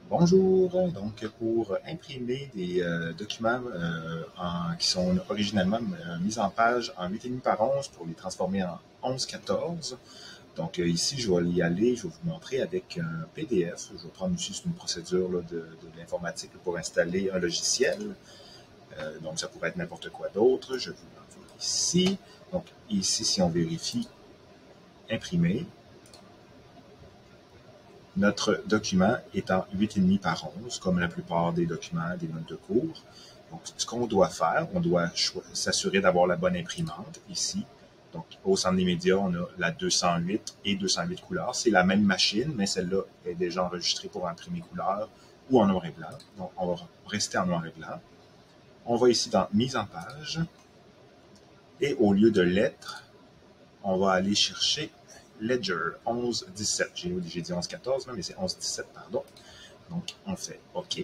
Bonjour, donc pour imprimer des documents qui sont originellement mis en page en 8,5 par 11 pour les transformer en 11-14. Donc ici, je vais y aller, je vais vous montrer avec un PDF. Je vais prendre juste une procédure là, de l'informatique pour installer un logiciel. Donc ça pourrait être n'importe quoi d'autre. Je vous l'envoie ici. Donc ici, si on vérifie imprimer, notre document est en 8,5 par 11, comme la plupart des documents, des notes de cours. Donc, ce qu'on doit faire, on doit s'assurer d'avoir la bonne imprimante ici. Donc, au centre des médias, on a la 208 et 208 couleurs. C'est la même machine, mais celle-là est déjà enregistrée pour imprimer couleur ou en noir et blanc. Donc, on va rester en noir et blanc. On va ici dans Mise en page. Et au lieu de lettres, on va aller chercher Ledger 11-17. J'ai dit 11-14, mais c'est 11-17, pardon. Donc, on fait OK.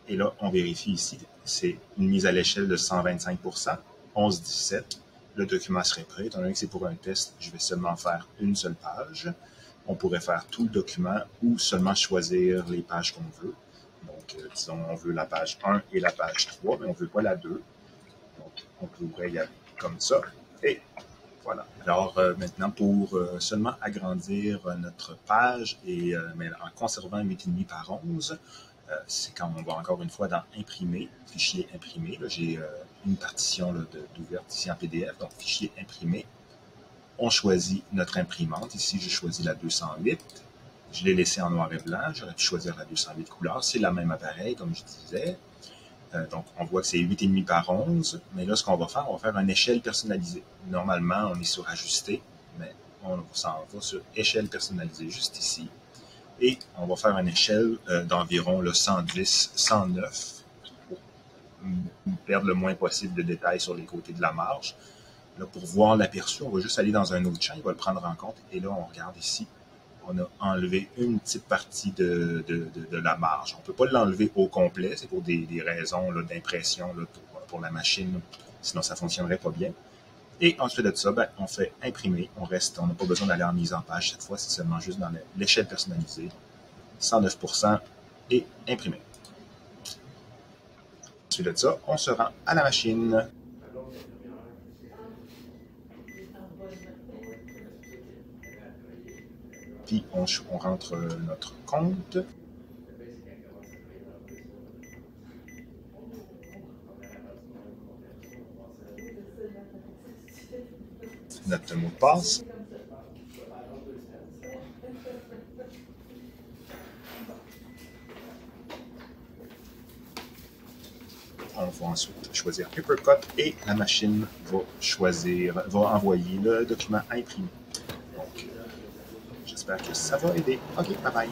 Et là, on vérifie ici, c'est une mise à l'échelle de 125%, 11-17. Le document serait prêt. Étant donné que c'est pour un test, je vais seulement faire une seule page. On pourrait faire tout le document ou seulement choisir les pages qu'on veut. Donc, disons, on veut la page 1 et la page 3, mais on ne veut pas la 2. Donc, on pourrait y aller comme ça. Et voilà. Alors maintenant, pour seulement agrandir notre page, mais en conservant 8,5 par 11, c'est quand on va encore une fois dans Imprimer, Fichier imprimé. J'ai une partition d'ouverte ici en PDF, donc Fichier imprimé. On choisit notre imprimante. Ici, j'ai choisi la 208. Je l'ai laissé en noir et blanc. J'aurais pu choisir la 208 couleurs. C'est le même appareil, comme je disais. Donc, on voit que c'est 8,5 par 11, mais là, ce qu'on va faire une échelle personnalisée. Normalement, on est sur Ajuster, mais on s'en va sur Échelle personnalisée, juste ici. Et on va faire une échelle d'environ 110, 109, pour perdre le moins possible de détails sur les côtés de la marge. Là, pour voir l'aperçu, on va juste aller dans un autre champ, il va le prendre en compte, et là, on regarde ici, on a enlevé une petite partie de la marge. On ne peut pas l'enlever au complet, c'est pour des raisons d'impression pour la machine, sinon ça ne fonctionnerait pas bien. Et ensuite de ça, on fait imprimer, on n'a pas besoin d'aller en mise en page cette fois, c'est seulement juste dans l'échelle personnalisée, 109% et imprimer. Ensuite de ça, on se rend à la machine. Puis on rentre notre compte. Notre mot de passe. On va ensuite choisir Papercut et la machine va envoyer le document imprimé. Donc, j'espère que ça va aider. OK, bye bye.